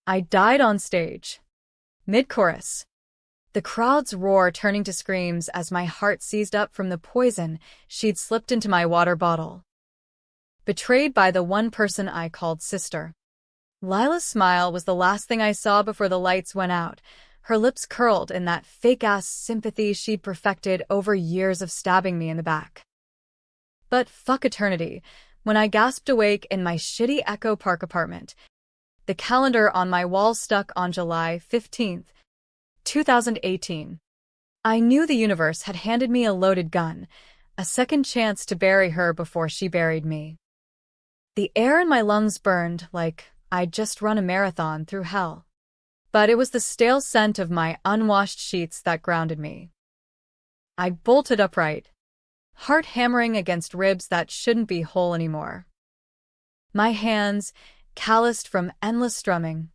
I died on stage. Mid-chorus. The crowd's roar turning to screams as my heart seized up from the poison she'd slipped into my water bottle. Betrayed by the one person I called sister. Lila's smile was the last thing I saw before the lights went out, her lips curled in that fake-ass sympathy she'd perfected over years of stabbing me in the back. But fuck eternity, when I gasped awake in my shitty Echo Park apartment, the calendar on my wall stuck on July 15th, 2018. I knew the universe had handed me a loaded gun, a second chance to bury her before she buried me. The air in my lungs burned like I'd just run a marathon through hell. But it was the stale scent of my unwashed sheets that grounded me. I bolted upright, heart hammering against ribs that shouldn't be whole anymore. My hands, calloused from endless strumming,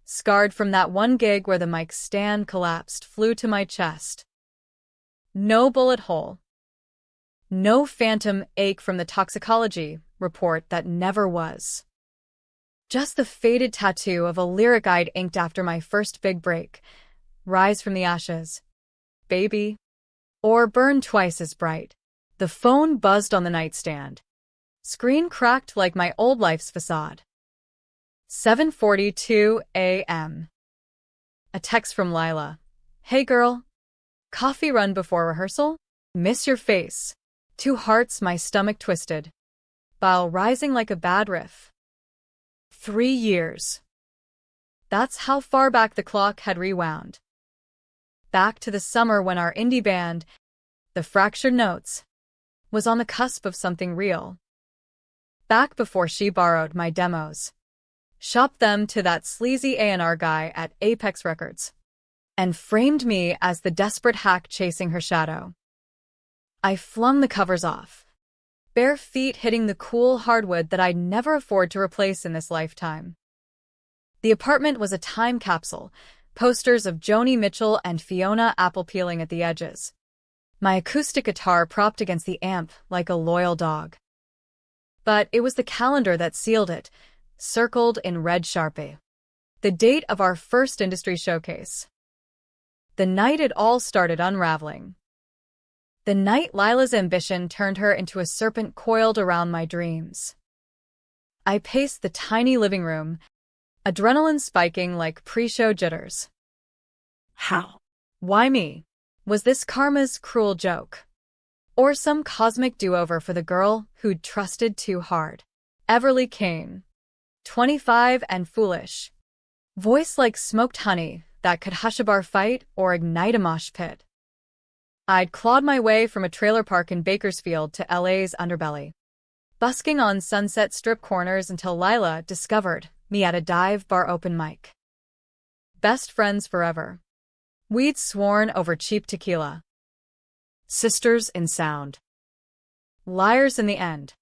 scarred from that one gig where the mic stand collapsed, flew to my chest. No bullet hole. No phantom ache from the toxicology report that never was. Just the faded tattoo of a lyric I'd inked after my first big break. Rise from the ashes, baby. Or burn twice as bright. The phone buzzed on the nightstand. Screen cracked like my old life's facade. 7:42 a.m. A text from Lila. Hey girl. Coffee run before rehearsal? Miss your face. 2 hearts, my stomach twisted. Bile rising like a bad riff. 3 years. That's how far back the clock had rewound. Back to the summer when our indie band, The Fractured Notes, was on the cusp of something real. Back before she borrowed my demos, shopped them to that sleazy A&R guy at Apex Records, and framed me as the desperate hack chasing her shadow. I flung the covers off, bare feet hitting the cool hardwood that I'd never afford to replace in this lifetime. The apartment was a time capsule, posters of Joni Mitchell and Fiona Apple peeling at the edges. My acoustic guitar propped against the amp like a loyal dog. But it was the calendar that sealed it, circled in red Sharpie. The date of our first industry showcase. The night it all started unraveling. The night Lila's ambition turned her into a serpent coiled around my dreams. I paced the tiny living room, adrenaline spiking like pre-show jitters. How? Why me? Was this karma's cruel joke? Or some cosmic do-over for the girl who'd trusted too hard? Everly Kane. 25 and foolish. Voice like smoked honey that could hush a bar fight or ignite a mosh pit. I'd clawed my way from a trailer park in Bakersfield to LA's underbelly, busking on Sunset Strip corners until Lila discovered me at a dive bar open mic. Best friends forever. We'd sworn over cheap tequila. Sisters in sound. Liars in the end.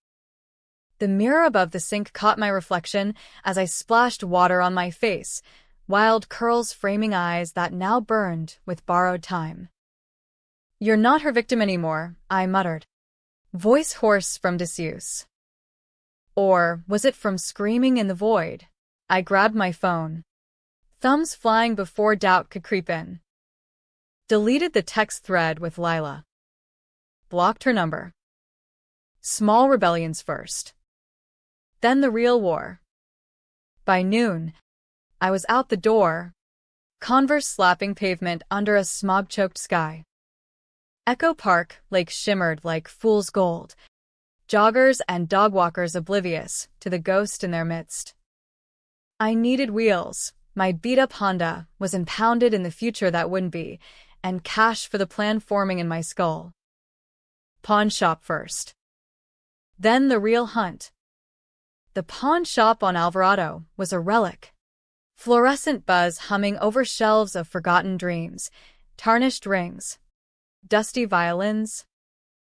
The mirror above the sink caught my reflection as I splashed water on my face, wild curls framing eyes that now burned with borrowed time. You're not her victim anymore, I muttered. Voice hoarse from disuse. Or was it from screaming in the void? I grabbed my phone. Thumbs flying before doubt could creep in. Deleted the text thread with Lila. Blocked her number. Small rebellions first. Then the real war. By noon, I was out the door, Converse slapping pavement under a smog-choked sky. Echo Park Lake shimmered like fool's gold, joggers and dogwalkers oblivious to the ghost in their midst. I needed wheels, my beat-up Honda was impounded in the future that wouldn't be, and cash for the plan forming in my skull. Pawn shop first. Then the real hunt. The pawn shop on Alvarado was a relic. Fluorescent buzz humming over shelves of forgotten dreams, tarnished rings, dusty violins,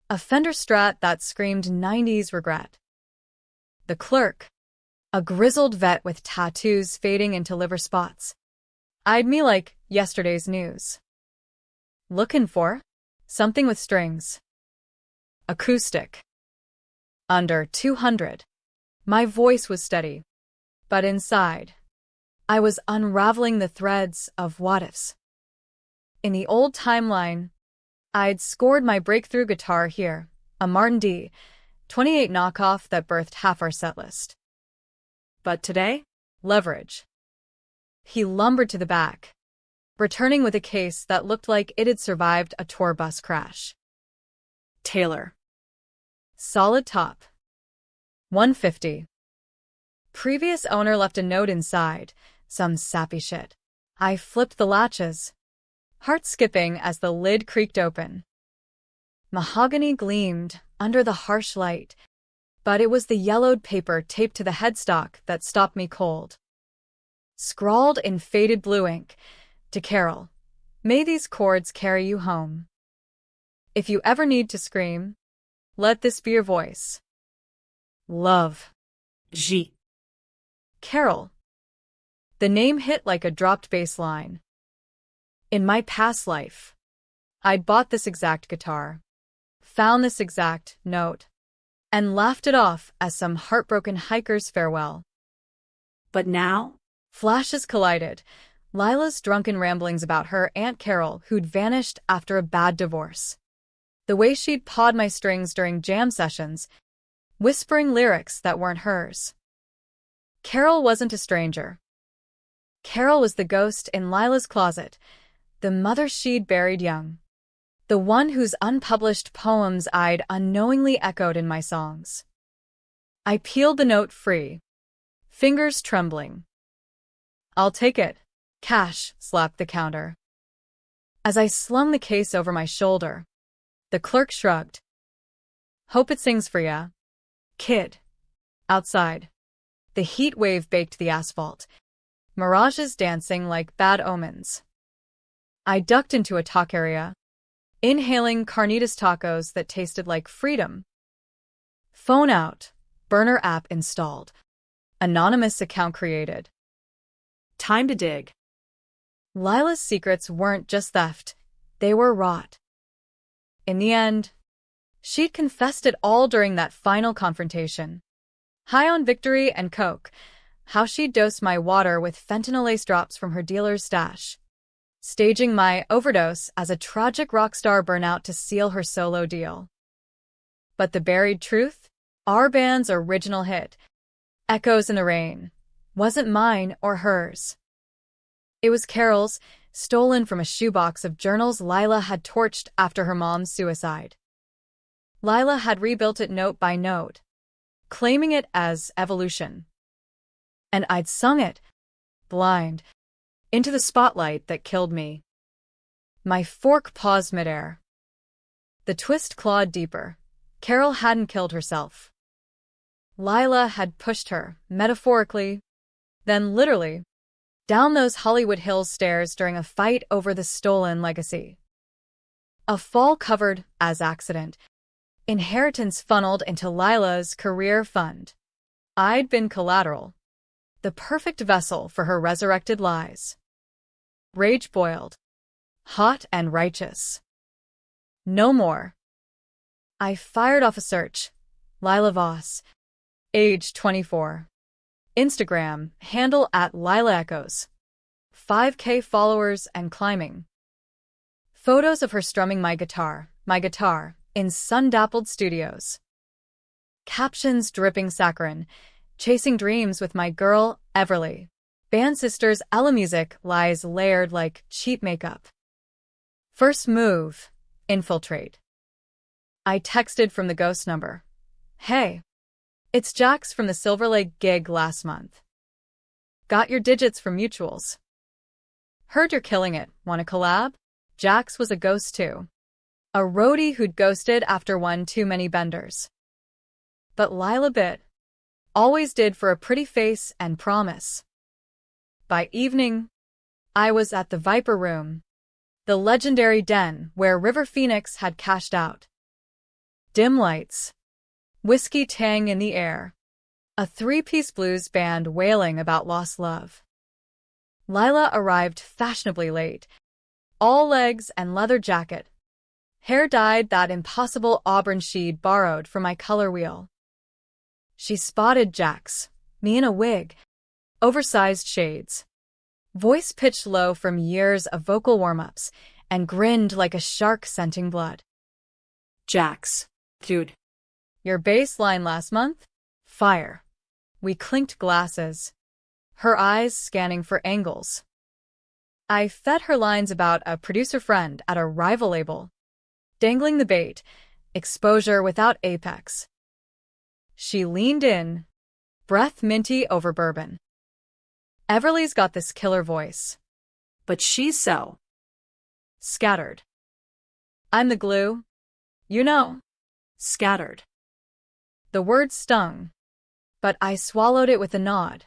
a Fender Strat that screamed 90s regret. The clerk, a grizzled vet with tattoos fading into liver spots, eyed me like yesterday's news. Looking for? Something with strings. Acoustic. Under 200. My voice was steady, but inside, I was unraveling the threads of what-ifs. In the old timeline, I'd scored my breakthrough guitar here, a Martin D. 28 knockoff that birthed half our setlist. But today, leverage. He lumbered to the back, returning with a case that looked like it had survived a tour bus crash. Taylor. Solid top. 150. Previous owner left a note inside, some sappy shit. I flipped the latches, heart skipping as the lid creaked open. Mahogany gleamed under the harsh light, but it was the yellowed paper taped to the headstock that stopped me cold. Scrawled in faded blue ink, to Carol, may these chords carry you home. If you ever need to scream, let this be your voice. Love. G. Carol. The name hit like a dropped bass line. In my past life, I'd bought this exact guitar, found this exact note, and laughed it off as some heartbroken hiker's farewell. But now, flashes collided. Lila's drunken ramblings about her Aunt Carol who'd vanished after a bad divorce. The way she'd pawed my strings during jam sessions, whispering lyrics that weren't hers. Carol wasn't a stranger. Carol was the ghost in Lila's closet, the mother she'd buried young. The one whose unpublished poems I'd unknowingly echoed in my songs. I peeled the note free, fingers trembling. I'll take it. Cash slapped the counter. As I slung the case over my shoulder, the clerk shrugged. Hope it sings for ya, kid. Outside, the heat wave baked the asphalt, mirages dancing like bad omens. I ducked into a talk area, inhaling carnitas tacos that tasted like freedom. Phone out, burner app installed, anonymous account created. Time to dig. Lila's secrets weren't just theft, they were rot. In the end, she'd confessed it all during that final confrontation. High on victory and coke, how she'd dosed my water with fentanyl-laced drops from her dealer's stash, staging my overdose as a tragic rock star burnout to seal her solo deal. But the buried truth? Our band's original hit, Echoes in the Rain, wasn't mine or hers. It was Carol's, stolen from a shoebox of journals Lila had torched after her mom's suicide. Lila had rebuilt it note by note, claiming it as evolution. And I'd sung it, blind, into the spotlight that killed me. My fork paused midair. The twist clawed deeper. Carol hadn't killed herself. Lila had pushed her, metaphorically, then literally, down those Hollywood Hills stairs during a fight over the stolen legacy. A fall covered as accident. Inheritance funneled into Lila's career fund. I'd been collateral. The perfect vessel for her resurrected lies. Rage boiled. Hot and righteous. No more. I fired off a search. Lila Voss. Age 24. Instagram, handle @LilaEchoes. 5K followers and climbing. Photos of her strumming my guitar, in sun-dappled studios. Captions dripping saccharine, chasing dreams with my girl, Everly. Band sisters Ella music lies layered like cheap makeup. First move, infiltrate. I texted from the ghost number. Hey. It's Jax from the Silver Lake gig last month. Got your digits from mutuals. Heard you're killing it, wanna collab? Jax was a ghost too. A roadie who'd ghosted after one too many benders. But Lila bit. Always did for a pretty face and promise. By evening, I was at the Viper Room, the legendary den where River Phoenix had cashed out. Dim lights. Whiskey tang in the air. A three-piece blues band wailing about lost love. Lila arrived fashionably late. All legs and leather jacket. Hair dyed that impossible auburn she'd borrowed from my color wheel. She spotted Jax, me in a wig, oversized shades, voice pitched low from years of vocal warm-ups, and grinned like a shark scenting blood. Jax, dude. Your bass line last month? Fire. We clinked glasses, her eyes scanning for angles. I fed her lines about a producer friend at a rival label, dangling the bait, exposure without apex. She leaned in, breath minty over bourbon. Everly's got this killer voice. But she's so Scattered. I'm the glue. You know. scattered. The word stung, but I swallowed it with a nod.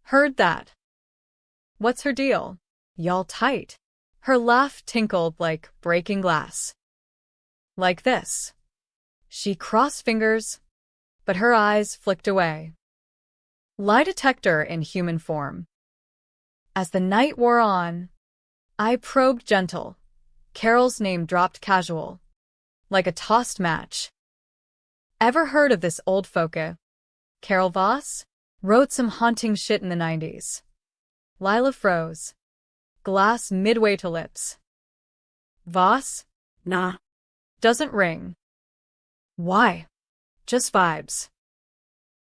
Heard that. What's her deal? Y'all tight. Her laugh tinkled like breaking glass. Like this. She crossed fingers, but her eyes flicked away. Lie detector in human form. As the night wore on, I probed gentle. Carol's name dropped casual, like a tossed match. Ever heard of this old foca? Carol Voss? Wrote some haunting shit in the 90s. Lila froze. Glass midway to lips. Voss? Nah. Doesn't ring. Why? Just vibes.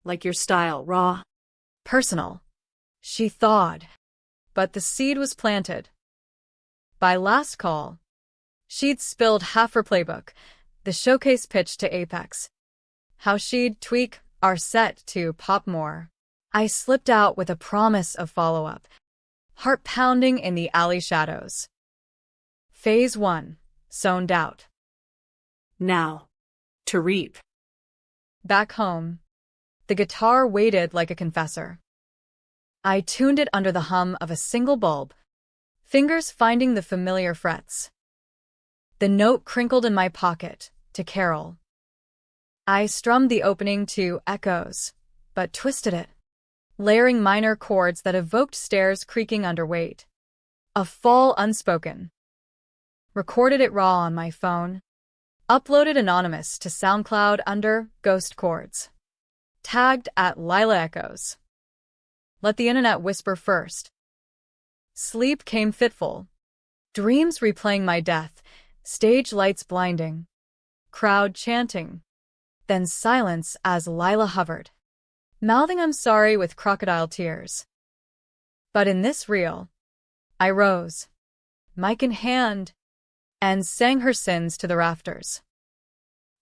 Like your style, raw. Personal. She thawed. But the seed was planted. By last call, she'd spilled half her playbook, the showcase pitch to Apex. How she'd tweak our set to pop more. I slipped out with a promise of follow-up, heart pounding in the alley shadows. Phase 1, zoned out. Now. To reap. Back home, the guitar waited like a confessor. I tuned it under the hum of a single bulb, fingers finding the familiar frets. The note crinkled in my pocket, to Carol. I strummed the opening to echoes, but twisted it, layering minor chords that evoked stairs creaking under weight. A fall unspoken. Recorded it raw on my phone. Uploaded anonymous to SoundCloud under Ghost Chords. Tagged at Lila Echoes. Let the internet whisper first. Sleep came fitful. Dreams replaying my death. Stage lights blinding. Crowd chanting. Then silence as Lila hovered, mouthing I'm sorry with crocodile tears. But in this reel, I rose, mic in hand, and sang her sins to the rafters.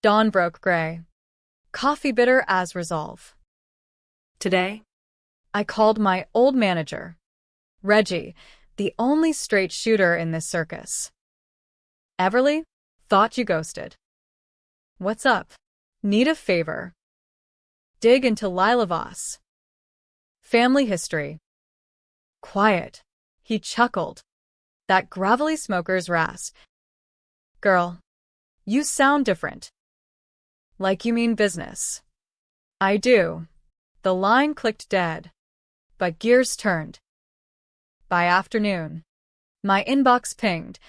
Dawn broke gray, coffee bitter as resolve. Today, I called my old manager, Reggie, the only straight shooter in this circus. Everly, thought you ghosted. What's up? Need a favor. Dig into Lila Voss. Family history. Quiet. He chuckled. That gravelly smoker's rasp. Girl, you sound different. Like you mean business. I do. The line clicked dead, but gears turned. By afternoon, my inbox pinged,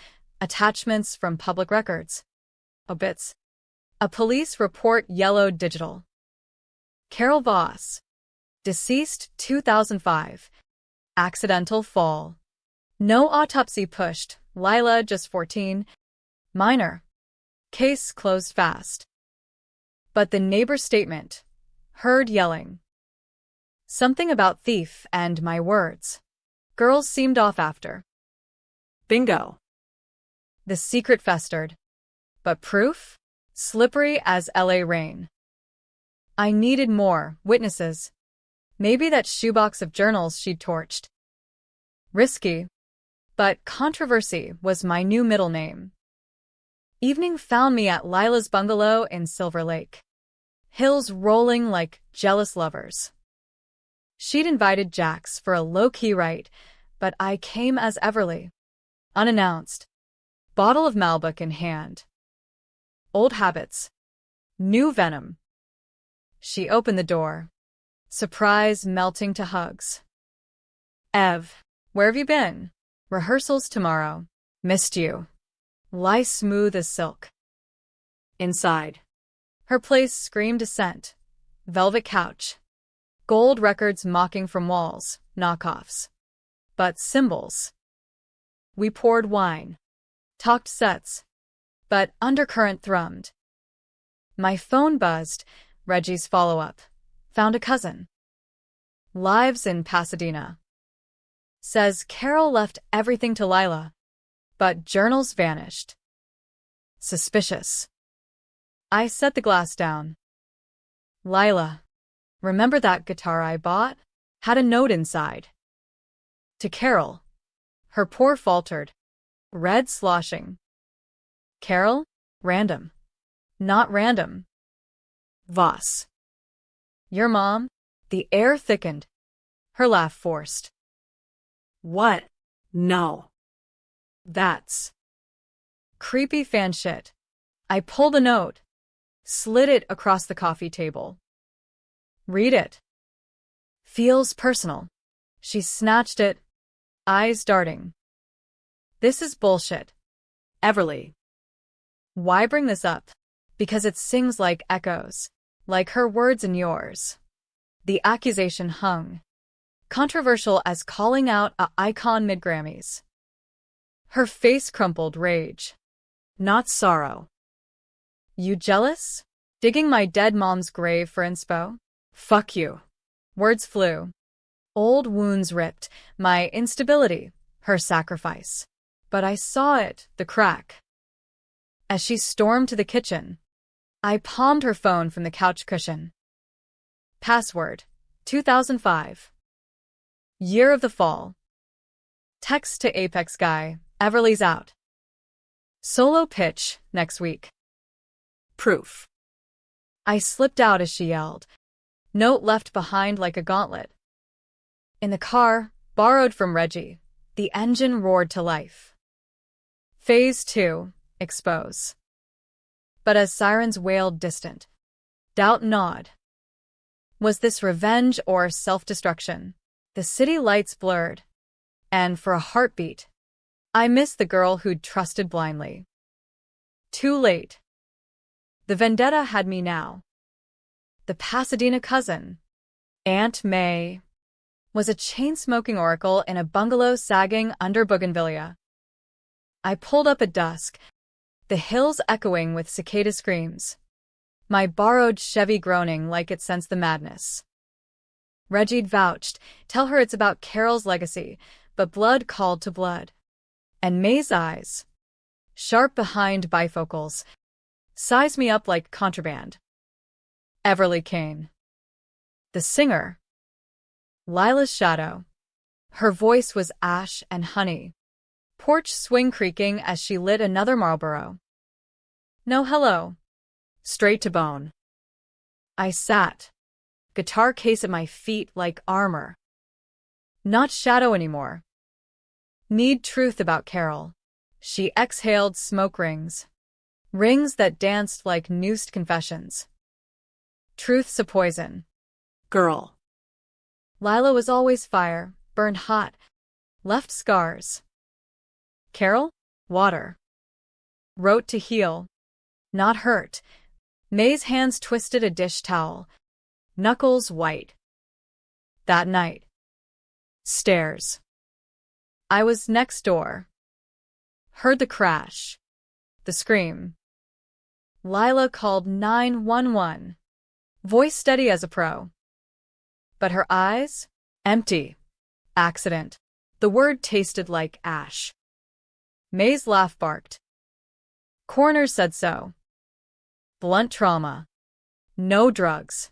attachments from public records. Obits. A police report yellowed digital. Carol Voss. Deceased 2005. Accidental fall. No autopsy pushed. Lila just 14. Minor. Case closed fast. But the neighbor's statement. Heard yelling. Something about thief and my words. Girls seemed off after. bingo. The secret festered. But proof? Slippery as LA rain. I needed more witnesses. Maybe that shoebox of journals she'd torched. Risky. But controversy was my new middle name. Evening found me at Lila's bungalow in Silver Lake. Hills rolling like jealous lovers. She'd invited Jax for a low-key rite, but I came as Everly. Unannounced. Bottle of Malbec in hand. Old habits. New venom. She opened the door. Surprise melting to hugs. Ev, where have you been? Rehearsals tomorrow. Missed you. Lie smooth as silk. Inside. Her place screamed assent. Velvet couch. Gold records mocking from walls. Knockoffs. but symbols. We poured wine, talked sets, but undercurrent thrummed. My phone buzzed, Reggie's follow-up. Found a cousin. Lives in Pasadena. Says Carol left everything to Lila, but journals vanished. Suspicious. I set the glass down. Lila, remember that guitar I bought? Had a note inside. To Carol. Her pour faltered, red sloshing. Carol? Random. Not random. Voss. Your mom? The air thickened. Her laugh forced. What? No. That's creepy fan shit. I pulled a note, slid it across the coffee table. Read it. Feels personal. She snatched it, eyes darting. This is bullshit. Everly. Why bring this up? Because it sings like echoes, like her words and yours. The accusation hung, controversial as calling out a icon mid-Grammys. Her face crumpled rage, not sorrow. You jealous? Digging my dead mom's grave for inspo? Fuck you. Words flew. Old wounds ripped, my instability, her sacrifice. But I saw it, the crack. As she stormed to the kitchen, I palmed her phone from the couch cushion. Password, 2005. Year of the fall. Text to Apex guy, Everly's out. Solo pitch, next week. Proof. I slipped out as she yelled. Note left behind like a gauntlet. In the car, borrowed from Reggie, the engine roared to life. Phase 2, expose. But as sirens wailed distant, doubt gnawed. Was this revenge or self-destruction? The city lights blurred, and for a heartbeat, I missed the girl who'd trusted blindly. Too late. The vendetta had me now. The Pasadena cousin, Aunt May, was a chain-smoking oracle in a bungalow sagging under bougainvillea. I pulled up at dusk, the hills echoing with cicada screams, my borrowed Chevy groaning like it sensed the madness. Reggie'd vouched, tell her it's about Carol's legacy, but blood called to blood. And May's eyes, sharp behind bifocals, sized me up like contraband. Everly Kane. The singer. Lila's shadow. Her voice was ash and honey. Porch swing creaking as she lit another Marlboro. No hello. Straight to bone. I sat, guitar case at my feet like armor. Not shadow anymore. Need truth about Carol. She exhaled smoke rings. Rings that danced like noosed confessions. Truth's a poison. Girl. Lila was always fire, burned hot, left scars. Carol? Water. Wrote to heal, not hurt. May's hands twisted a dish towel, knuckles white. That night. Stairs. I was next door. Heard the crash. The scream. Lila called 911. Voice steady as a pro. But her eyes? Empty. Accident. The word tasted like ash. May's laugh barked. Coroner said so. Blunt trauma. No drugs.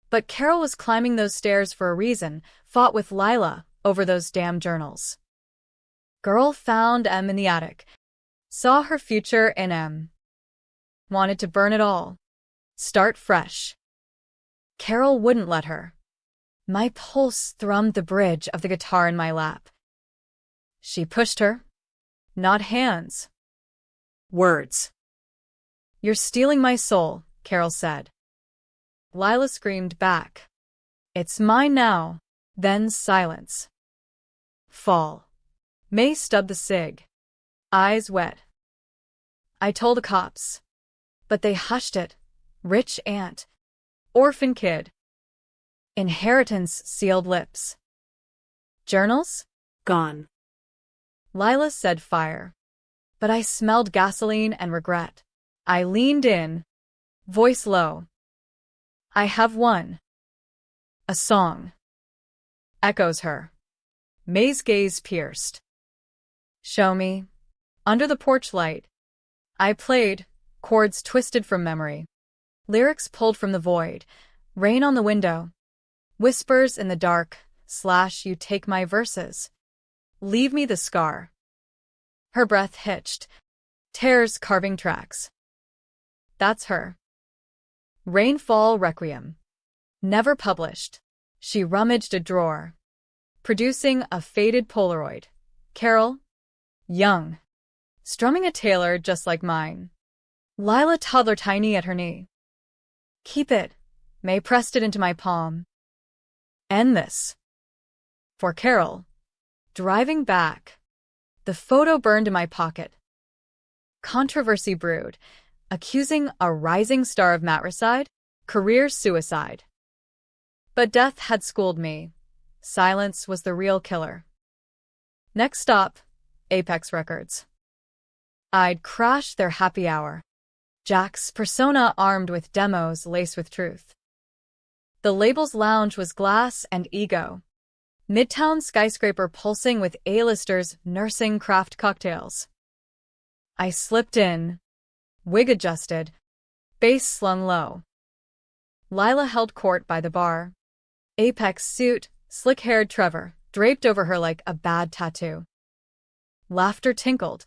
But Carol was climbing those stairs for a reason, fought with Lila over those damn journals. Girl found M in the attic. Saw her future in M. Wanted to burn it all. Start fresh. Carol wouldn't let her. My pulse thrummed the bridge of the guitar in my lap. She pushed her. Not hands. Words. You're stealing my soul, Carol said. Lila screamed back. It's mine now. Then silence. Fall. May stubbed the cig. Eyes wet. I told the cops. But they hushed it. Rich aunt. Orphan kid. Inheritance sealed lips. Journals? Gone. Lila said fire. But I smelled gasoline and regret. I leaned in, voice low. I have one. A song. Echoes her. May's gaze pierced. Show me. Under the porch light. I played, chords twisted from memory. Lyrics pulled from the void. Rain on the window. Whispers in the dark. / you take my verses. Leave me the scar. Her breath hitched. Tears carving tracks. That's her. Rainfall Requiem. Never published. She rummaged a drawer, producing a faded Polaroid. Carol, young, strumming a Taylor just like mine. Lila toddler tiny at her knee. Keep it. May pressed it into my palm. End this. For Carol. Driving back. The photo burned in my pocket. Controversy brewed, accusing a rising star of matricide, career suicide. But death had schooled me. Silence was the real killer. Next stop, Apex Records. I'd crash their happy hour. Jack's persona armed with demos laced with truth. The label's lounge was glass and ego. Midtown skyscraper pulsing with A-listers nursing craft cocktails. I slipped in, wig adjusted, bass slung low. Lila held court by the bar. Apex suit, slick-haired Trevor, draped over her like a bad tattoo. Laughter tinkled,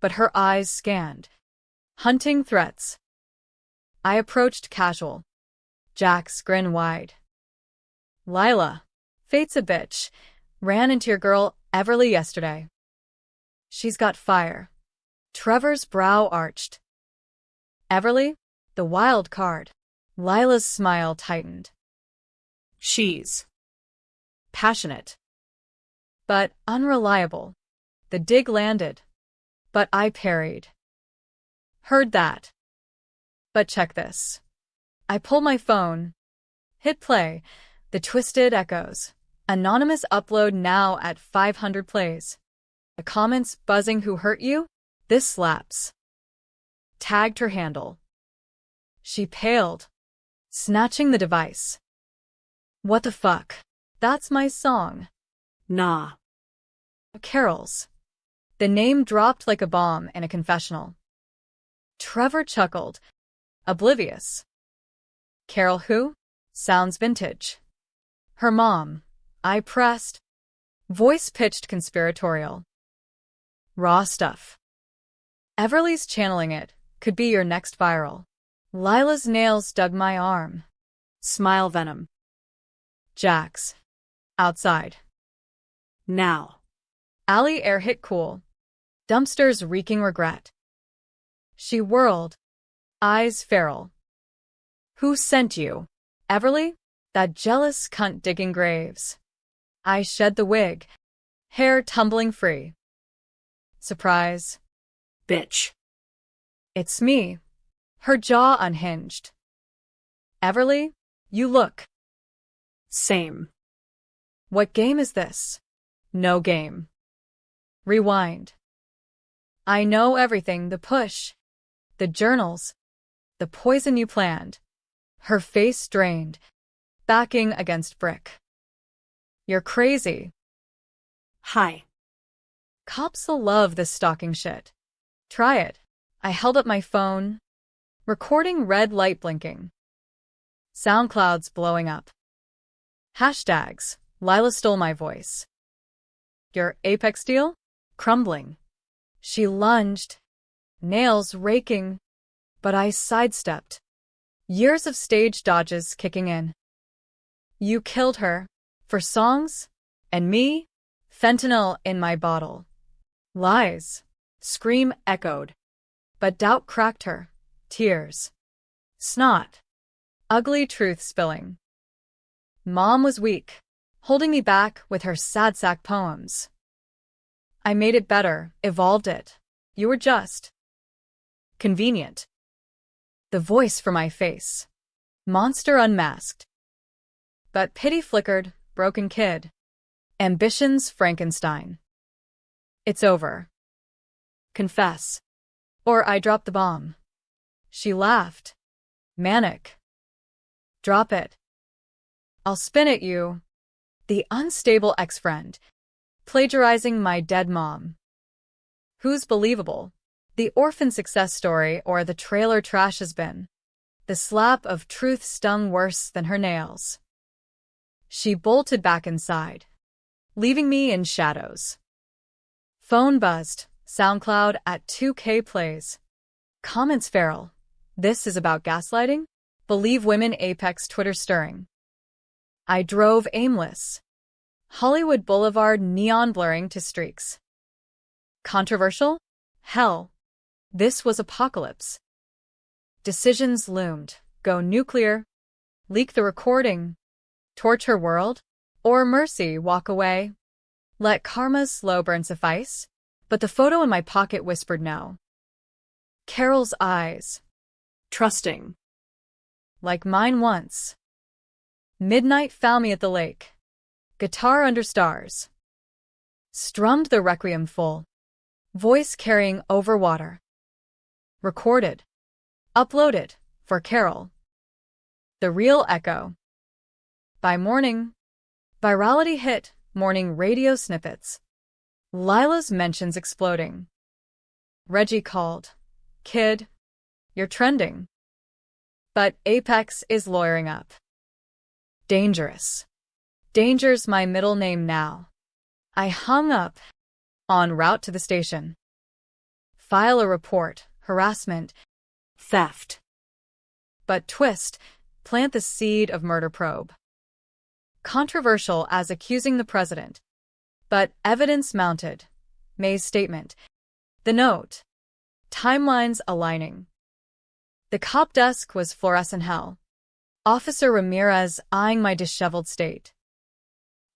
but her eyes scanned, hunting threats. I approached casual. Jack's grin wide. Lila, fate's a bitch, ran into your girl Everly yesterday. She's got fire. Trevor's brow arched. Everly? The wild card. Lila's smile tightened. She's Passionate. But unreliable. The dig landed. But I parried. Heard that. But check this. I pulled my phone. Hit play. The twisted echoes. Anonymous upload now at 500 plays. The comments buzzing who hurt you? This slaps. Tagged her handle. She paled, snatching the device. What the fuck? That's my song. Nah. Carol's. The name dropped like a bomb in a confessional. Trevor chuckled, oblivious. Carol who? Sounds vintage. Her mom. I pressed. Voice pitched conspiratorial. Raw stuff. Everly's channeling it. Could be your next viral. Lila's nails dug my arm. Smile venom. Jack's. Outside. Now. Alley air hit cool. Dumpsters reeking regret. She whirled. Eyes feral. Who sent you? Everly? That jealous cunt digging graves. I shed the wig. Hair tumbling free. Surprise. Bitch. It's me. Her jaw unhinged. Everly, you look. Same. What game is this? No game. Rewind. I know everything, the push, the journals, the poison you planned. Her face strained, backing against brick. You're crazy. Hi. Cops'll love this stalking shit. Try it. I held up my phone, recording red light blinking. SoundCloud's blowing up. Hashtags. Lila stole my voice. Your Apex deal? Crumbling. She lunged, nails raking, but I sidestepped. Years of stage dodges kicking in. You killed her. For songs? And me? Fentanyl in my bottle. Lies. Scream echoed. But doubt cracked her. Tears. Snot. Ugly truth spilling. Mom was weak, holding me back with her sad sack poems. I made it better, evolved it. You were just convenient. The voice for my face. Monster unmasked. But pity flickered, broken kid. Ambition's Frankenstein. It's over. Confess. Or I drop the bomb. She laughed. Manic. Drop it. I'll spin at you. The unstable ex-friend. Plagiarizing my dead mom. Who's believable? The orphan success story or the trailer trash has been? The slap of truth stung worse than her nails. She bolted back inside, leaving me in shadows. Phone buzzed, SoundCloud at 2K plays. Comments feral. This is about gaslighting? Believe women apex Twitter stirring. I drove aimless. Hollywood Boulevard neon blurring to streaks. Controversial? Hell. This was apocalypse. Decisions loomed. Go nuclear. Leak the recording. Torch her world? Or mercy, walk away? Let karma's slow burn suffice? But the photo in my pocket whispered no. Carol's eyes. Trusting. Like mine once. Midnight found me at the lake. Guitar under stars. Strummed the requiem full. Voice carrying over water. Recorded. Uploaded. For Carol. The real echo. By morning. Virality hit. Morning radio snippets. Lila's mentions exploding. Reggie called. Kid. You're trending. But Apex is lawyering up. Dangerous. Danger's my middle name now. I hung up. En route to the station. File a report. Harassment. Theft. But twist. Plant the seed of murder probe. Controversial as accusing the president. But evidence mounted. May's statement. The note. Timelines aligning. The cop desk was fluorescent hell. Officer Ramirez eyeing my disheveled state.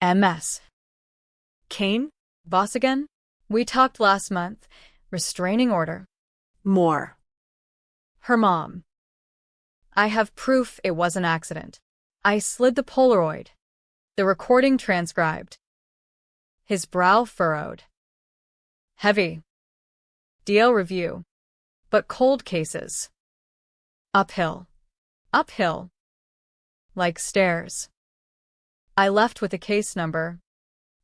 MS. Kane? Boss again? We talked last month. Restraining order. More. Her mom. I have proof it was an accident. I slid the Polaroid. The recording transcribed. His brow furrowed. Heavy. DL review. But cold cases. Uphill. Uphill. Like stairs. I left with a case number.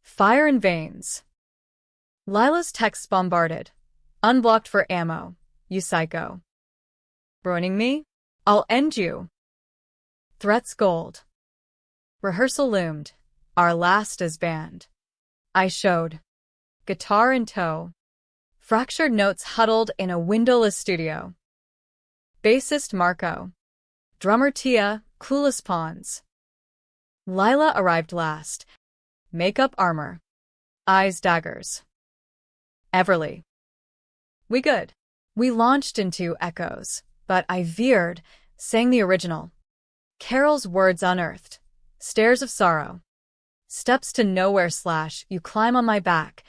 Fire in veins. Lila's texts bombarded. Unblocked for ammo. You psycho. Ruining me? I'll end you. Threats gold. Rehearsal loomed. Our last is banned. I showed. Guitar in tow. Fractured notes huddled in a windowless studio. Bassist Marco. Drummer Tia, clueless pawns. Lila arrived last. Makeup armor. Eyes daggers. Everly. We good. We launched into echoes, but I veered, sang the original. Carol's words unearthed. Stairs of sorrow. Steps to nowhere / you climb on my back.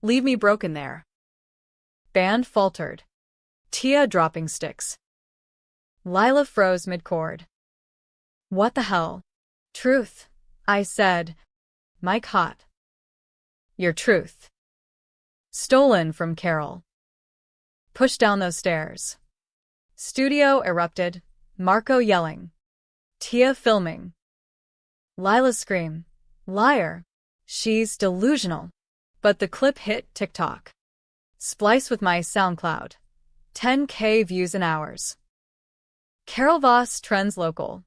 Leave me broken there. Band faltered. Tia dropping sticks. Lila froze mid-chord. What the hell? Truth, I said. Mike hot. Your truth. Stolen from Carol. Push down those stairs. Studio erupted. Marco yelling. Tia filming. Lila's scream. Liar. She's delusional. But the clip hit TikTok. Splice with my SoundCloud. 10K views in hours. Carol Voss trends local.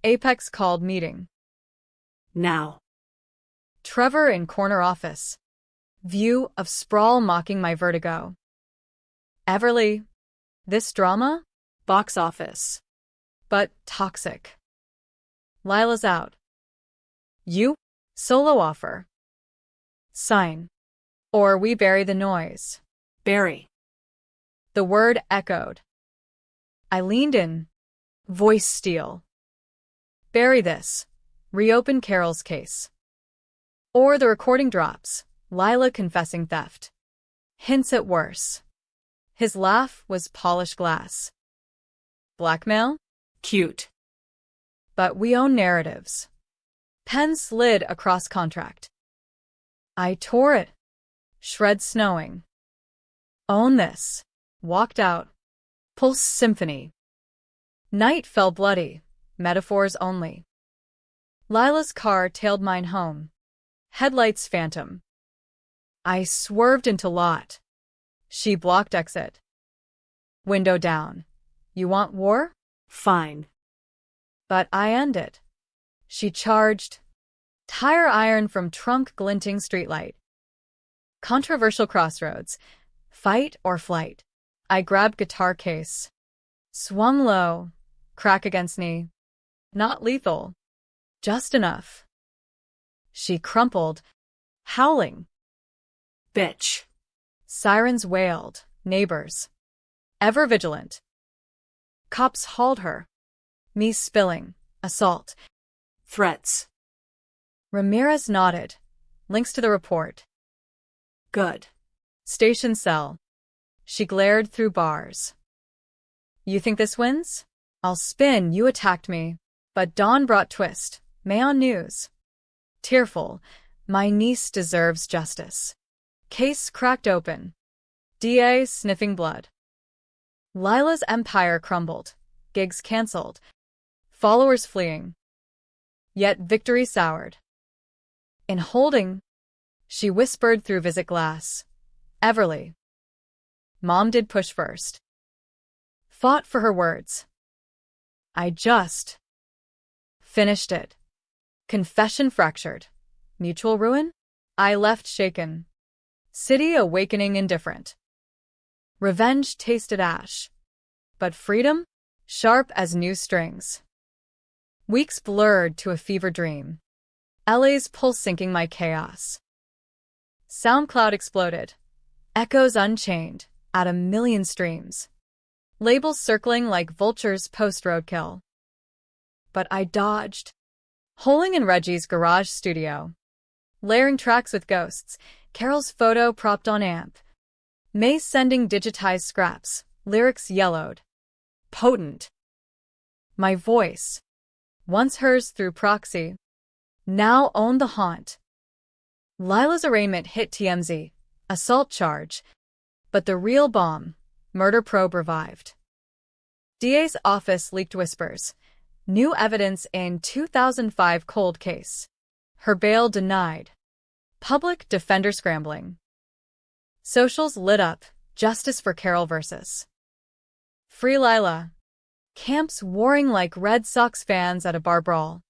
Apex called meeting. Now. Trevor in corner office. View of sprawl mocking my vertigo. Everly. This drama? Box office. But toxic. Lila's out. You? Solo offer. Sign. Or we bury the noise. Bury. The word echoed. I leaned in. Voice steel. Bury this. Reopen Carol's case. Or the recording drops. Lila confessing theft. Hints at worse. His laugh was polished glass. Blackmail? Cute. But we own narratives. Pen slid across contract. I tore it. Shreds snowing. Own this. Walked out. Pulse symphony. Night fell bloody. Metaphors only. Lila's car tailed mine home. Headlights phantom. I swerved into lot. She blocked exit. Window down. You want war? Fine. But I end it. She charged. Tire iron from trunk glinting streetlight. Controversial crossroads. Fight or flight. I grabbed guitar case. Swung low. Crack against knee. Not lethal. Just enough. She crumpled. Howling. Bitch. Sirens wailed. Neighbors. Ever vigilant. Cops hauled her. Me spilling. Assault. Threats. Ramirez nodded. Links to the report. Good. Station cell. She glared through bars. You think this wins? I'll spin, you attacked me. But dawn brought twist. May on news. Tearful. My niece deserves justice. Case cracked open. DA sniffing blood. Lila's empire crumbled. Gigs cancelled. Followers fleeing. Yet victory soured. In holding, she whispered through visit glass. Everly. Mom did push first. Fought for her words. I just finished it. Confession fractured. Mutual ruin? I left shaken. City awakening indifferent. Revenge tasted ash. But freedom? Sharp as new strings. Weeks blurred to a fever dream. LA's pulse sinking my chaos. SoundCloud exploded. Echoes unchained, at 1,000,000 streams. Labels circling like vultures post-roadkill. But I dodged. Holing in Reggie's garage studio. Layering tracks with ghosts, Carol's photo propped on amp. May sending digitized scraps, lyrics yellowed. Potent. My voice, once hers through proxy, now owned the haunt. Lila's arraignment hit TMZ, assault charge, but the real bomb, murder probe revived. DA's office leaked whispers, new evidence in 2005 cold case. Her bail denied. Public defender scrambling. Socials lit up, justice for Carol versus Free Lila. Camps warring like Red Sox fans at a bar brawl.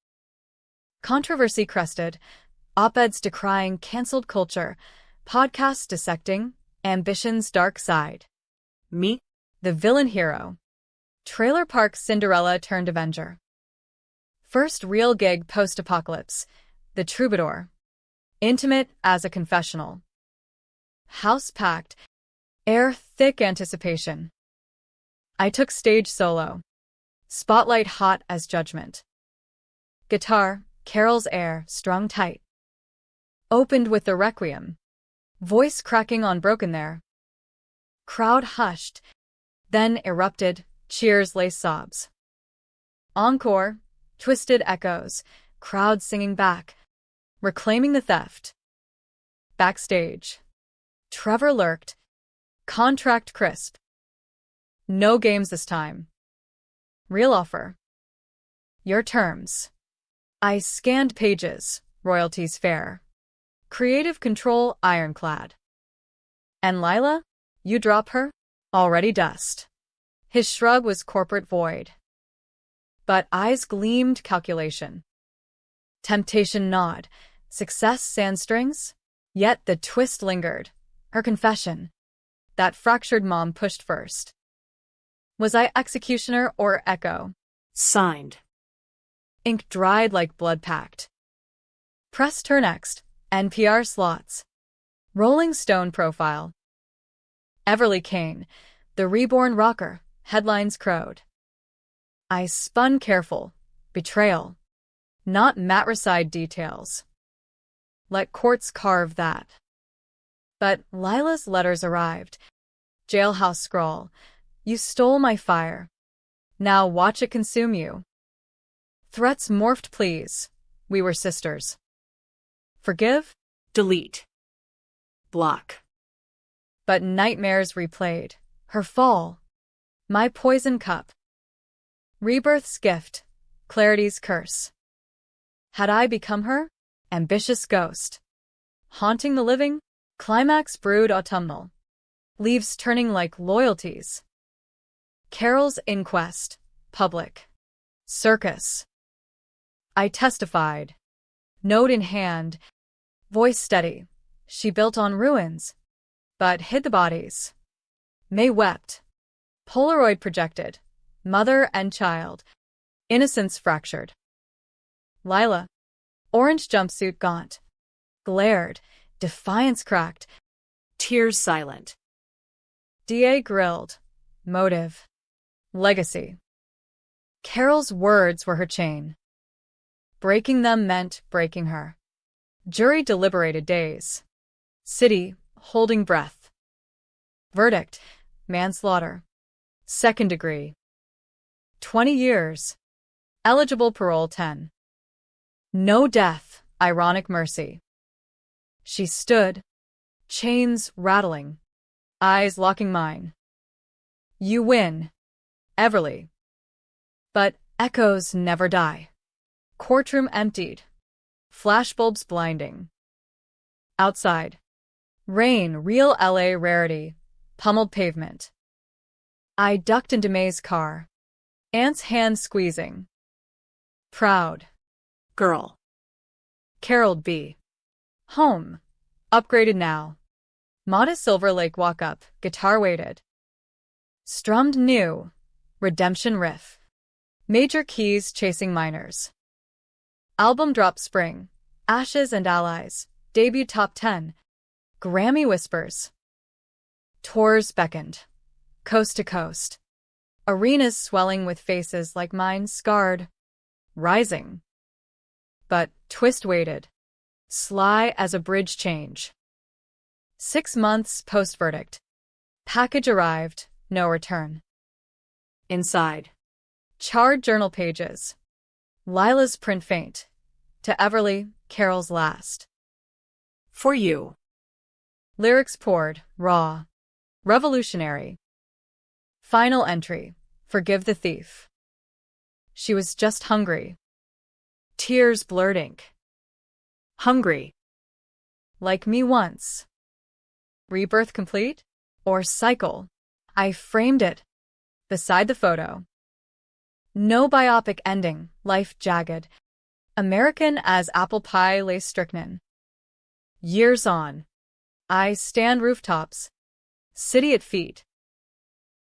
Controversy crested, op-eds decrying cancelled culture, podcasts dissecting ambition's dark side. Me? The villain hero. Trailer Park Cinderella turned Avenger. First real gig post-apocalypse. The Troubadour. Intimate as a confessional. House packed. Air thick anticipation. I took stage solo. Spotlight hot as judgment. Guitar, Carol's air, strung tight. Opened with the Requiem. Voice cracking on broken there. Crowd hushed. Then erupted, cheers lace sobs. Encore, twisted echoes, crowd singing back. Reclaiming the theft. Backstage. Trevor lurked. Contract crisp. No games this time. Real offer. Your terms. I scanned pages, royalties fair. Creative control ironclad. And Lila? You drop her? Already dust. His shrug was corporate void. But eyes gleamed calculation. Temptation nod. Success sandstrings? Yet the twist lingered. Her confession. That fractured mom pushed first. Was I executioner or echo? Signed. Ink dried like blood packed. Pressed her next. NPR slots. Rolling Stone profile. Everly Kane, the reborn rocker, headlines crowed. I spun careful. Betrayal. Not matricide details. Let courts carve that. But Lila's letters arrived. Jailhouse scrawl. You stole my fire. Now watch it consume you. Threats morphed pleas. We were sisters. Forgive? Delete. Block. But nightmares replayed. Her fall. My poison cup. Rebirth's gift. Clarity's curse. Had I become her? Ambitious ghost. Haunting the living? Climax brewed autumnal. Leaves turning like loyalties. Carol's inquest. Public. Circus. I testified. Note in hand. Voice steady. She built on ruins, but hid the bodies. May wept. Polaroid projected. Mother and child. Innocence fractured. Lila. Orange jumpsuit gaunt. Glared. Defiance cracked. Tears silent. DA grilled. Motive. Legacy. Carol's words were her chain. Breaking them meant breaking her. Jury deliberated days. City, holding breath. Verdict, manslaughter. Second degree. 20 years. Eligible parole 10. No death, ironic mercy. She stood, chains rattling, eyes locking mine. You win, Everly. But echoes never die. Courtroom emptied. Flashbulbs blinding. Outside. Rain, real LA rarity. Pummeled pavement. I ducked into May's car. Aunt's hand squeezing. Proud. Girl. Carol'd be. Home. Upgraded now. Modest Silver Lake walk up, guitar weighted. Strummed new. Redemption riff. Major keys chasing minors. Album drop spring. Ashes and Allies. Debut top 10. Grammy whispers. Tours beckoned. Coast to coast. Arenas swelling with faces like mine scarred. Rising. But twist waited. Sly as a bridge change. 6 months post-verdict. Package arrived, no return. Inside. Charred journal pages. Lila's print faint. To Everly, Carol's last. For you. Lyrics poured, raw. Revolutionary. Final entry. Forgive the thief. She was just hungry. Tears blurred ink. Hungry. Like me once. Rebirth complete? Or cycle? I framed it. Beside the photo. No biopic ending, life jagged. American as apple pie lace strychnine. Years on. I stand rooftops. City at feet.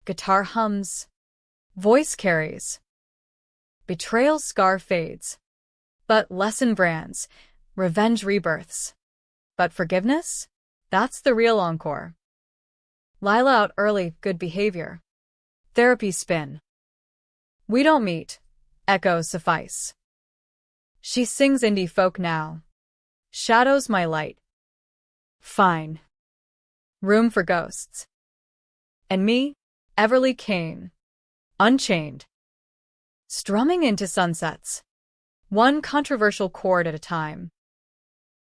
Guitar hums. Voice carries. Betrayal scar fades. But lesson brands. Revenge rebirths. But forgiveness? That's the real encore. Lila out early, good behavior. Therapy spin. We don't meet. Echoes suffice. She sings indie folk now. Shadows my light. Fine. Room for ghosts. And me, Everly Kane. Unchained. Strumming into sunsets. One controversial chord at a time.